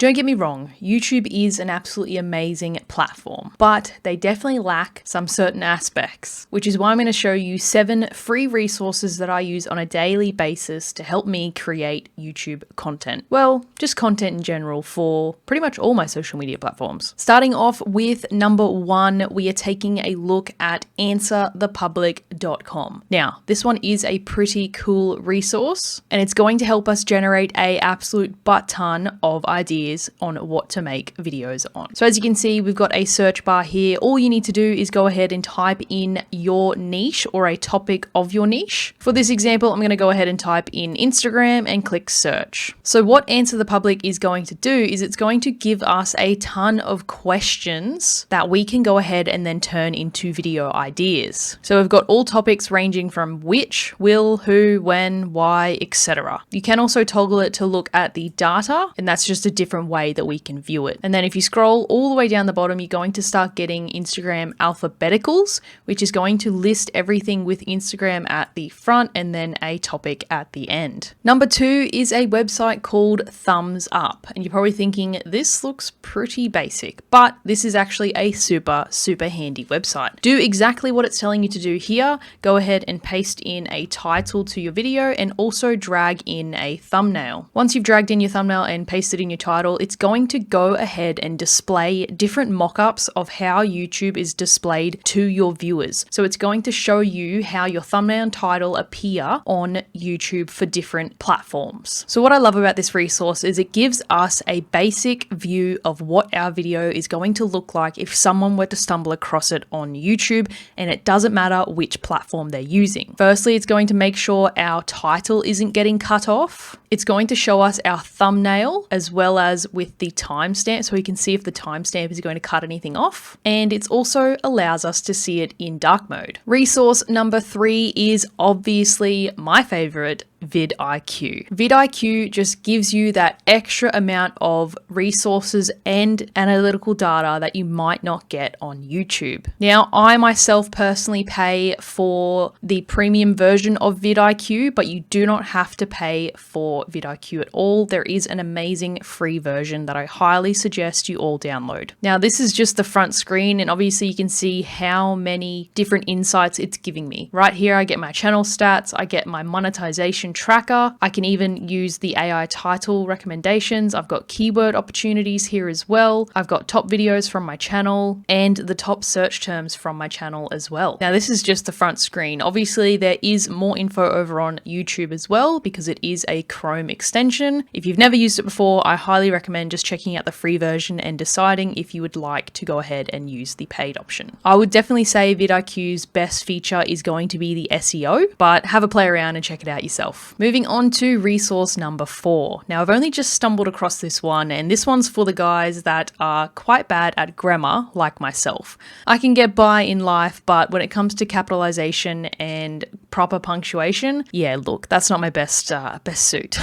Don't get me wrong, YouTube is an absolutely amazing platform, but they definitely lack some certain aspects, which is why I'm going to show you 7 free resources that I use on a daily basis to help me create YouTube content. Well, just content in general for pretty much all my social media platforms. Starting off with number 1, we are taking a look at answerthepublic.com. Now, this one is a pretty cool resource, and it's going to help us generate an absolute butt ton of ideas on what to make videos on. So as you can see, we've got a search bar here. All you need to do is go ahead and type in your niche or a topic of your niche. For this example, I'm going to go ahead and type in Instagram and click search. So what Answer the Public is going to do is it's going to give us a ton of questions that we can go ahead and then turn into video ideas. So we've got all topics ranging from which, will, who, when, why, etc. You can also toggle it to look at the data, and that's just a different way that we can view it. And then if you scroll all the way down the bottom, you're going to start getting Instagram alphabeticals, which is going to list everything with Instagram at the front and then a topic at the end. Number 2 is a website called Thumbs Up. And you're probably thinking this looks pretty basic, but this is actually a super handy website. Do exactly what it's telling you to do here. Go ahead and paste in a title to your video and also drag in a thumbnail. Once you've dragged in your thumbnail and pasted in your title, it's going to go ahead and display different mock-ups of how YouTube is displayed to your viewers. So it's going to show you how your thumbnail and title appear on YouTube for different platforms. So what I love about this resource is it gives us a basic view of what our video is going to look like if someone were to stumble across it on YouTube, and it doesn't matter which platform they're using. Firstly, it's going to make sure our title isn't getting cut off. It's going to show us our thumbnail as well as with the timestamp, so we can see if the timestamp is going to cut anything off. And it also allows us to see it in dark mode. Resource number 3 is obviously my favorite, VidIQ. VidIQ just gives you that extra amount of resources and analytical data that you might not get on YouTube. Now, I myself personally pay for the premium version of VidIQ, but you do not have to pay for VidIQ at all. There is an amazing free version that I highly suggest you all download. Now, this is just the front screen, and obviously you can see how many different insights it's giving me. Right here, I get my channel stats, I get my monetization tracker. I can even use the AI title recommendations. I've got keyword opportunities here as well. I've got top videos from my channel and the top search terms from my channel as well. Now, this is just the front screen. Obviously, there is more info over on YouTube as well because it is a Chrome extension. If you've never used it before, I highly recommend just checking out the free version and deciding if you would like to go ahead and use the paid option. I would definitely say VidIQ's best feature is going to be the SEO, but have a play around and check it out yourself. Moving on to resource number 4. Now, I've only just stumbled across this one, and this one's for the guys that are quite bad at grammar, like myself. I can get by in life, but when it comes to capitalization and proper punctuation, yeah, look, that's not my best suit.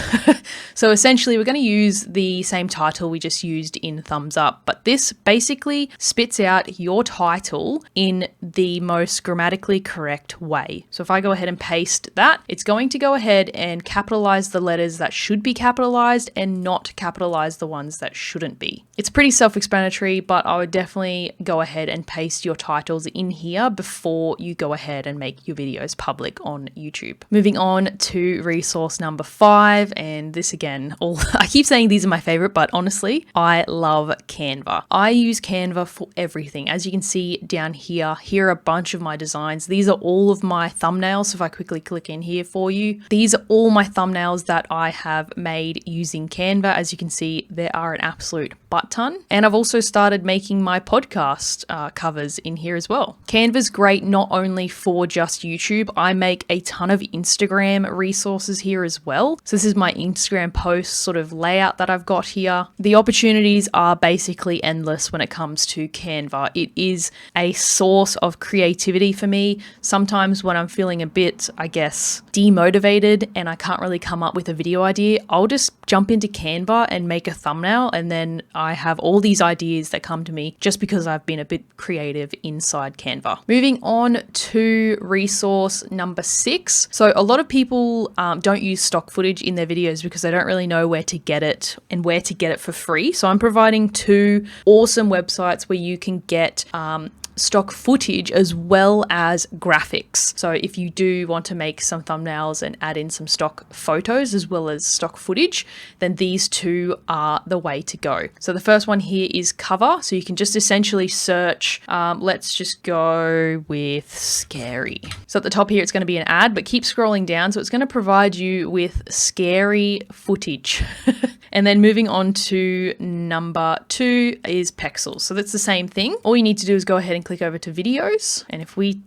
So essentially, we're going to use the same title we just used in Thumbs Up, but this basically spits out your title in the most grammatically correct way. So if I go ahead and paste that, it's going to go ahead and capitalize the letters that should be capitalized and not capitalize the ones that shouldn't be. It's pretty self-explanatory, but I would definitely go ahead and paste your titles in here before you go ahead and make your videos public on YouTube. Moving on to resource number 5, and this again, I keep saying these are my favorite, but honestly, I love CANVA. I use CANVA for everything. As you can see down here are a bunch of my designs. These are all of my thumbnails. So if I quickly click in here for you, these are all my thumbnails that I have made using CANVA. As you can see, there are an absolute butt ton. And I've also started making my podcast covers in here as well. Canva's great not only for just YouTube. I make a ton of Instagram resources here as well. So this is my Instagram post sort of layout that I've got here. The opportunities are basically endless when it comes to CANVA. It is a source of creativity for me. Sometimes when I'm feeling a bit, I guess, demotivated ad and I can't really come up with a video idea, I'll just jump into Canva and make a thumbnail, and then I have all these ideas that come to me just because I've been a bit creative inside Canva. Moving on to resource number 6. So a lot of people don't use stock footage in their videos because they don't really know where to get it and where to get it for free. So I'm providing 2 awesome websites where you can get stock footage as well as graphics. So if you do want to make some thumbnails and add in some stock photos as well as stock footage, then these 2 are the way to go. So the first one here is Cover. So you can just essentially search, let's just go with scary. So at the top here, it's going to be an ad, but keep scrolling down. So it's going to provide you with scary footage. And then moving on to number 2 is Pexels. So that's the same thing. All you need to do is go ahead and click over to videos. And if we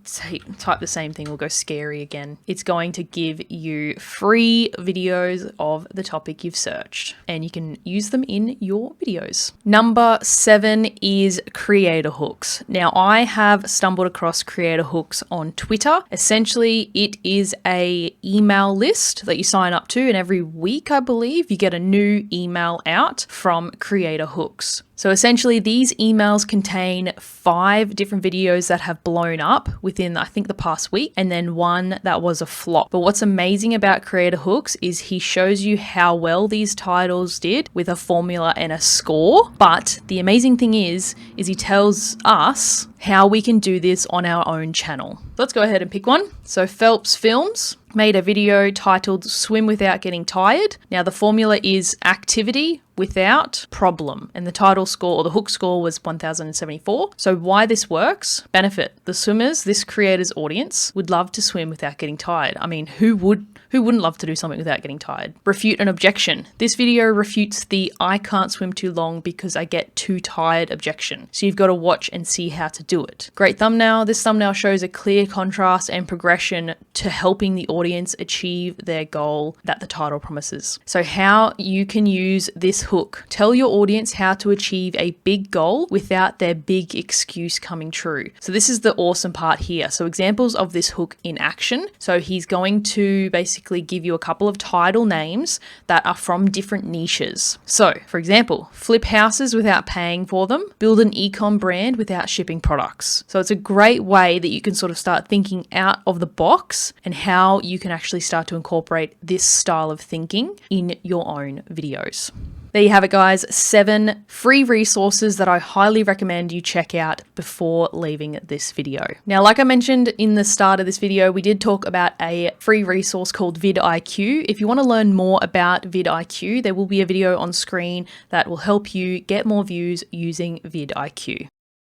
type the same thing, we'll go scary again. It's going to give you free videos of the topic you've searched, and you can use them in your videos. Number 7 is creator hooks. Now I have stumbled across creator hooks on Twitter. Essentially, it is a email list that you sign up to, and every week, I believe, you get a new email out from creator hooks. So essentially these emails contain 5 different videos that have blown up within, I think, the past week, and then 1 that was a flop. But what's amazing about creator hooks is he shows you how well these titles did with a formula and a score. But the amazing thing is he tells us how we can do this on our own channel. Let's go ahead and pick one. So Phelps Films made a video titled Swim Without Getting Tired. Now the formula is activity without problem, and the title score or the hook score was 1074. So why this works? Benefit: the swimmers, this creator's audience, would love to swim without getting tired. I mean, who wouldn't love to do something without getting tired? Refute an objection. This video refutes the I can't swim too long because I get too tired objection. So you've got to watch and see how to do it. Great thumbnail. This thumbnail shows a clear contrast and progression to helping the audience achieve their goal that the title promises. So how you can use this hook. Tell your audience how to achieve a big goal without their big excuse coming true. So this is the awesome part here. So examples of this hook in action. So he's going to basically give you a couple of title names that are from different niches. So for example, flip houses without paying for them, build an e-com brand without shipping products. So it's a great way that you can sort of start thinking out of the box and how you can actually start to incorporate this style of thinking in your own videos. There you have it, guys. 7 free resources that I highly recommend you check out before leaving this video. Now, like I mentioned in the start of this video, we did talk about a free resource called VidIQ. If you want to learn more about VidIQ, there will be a video on screen that will help you get more views using VidIQ.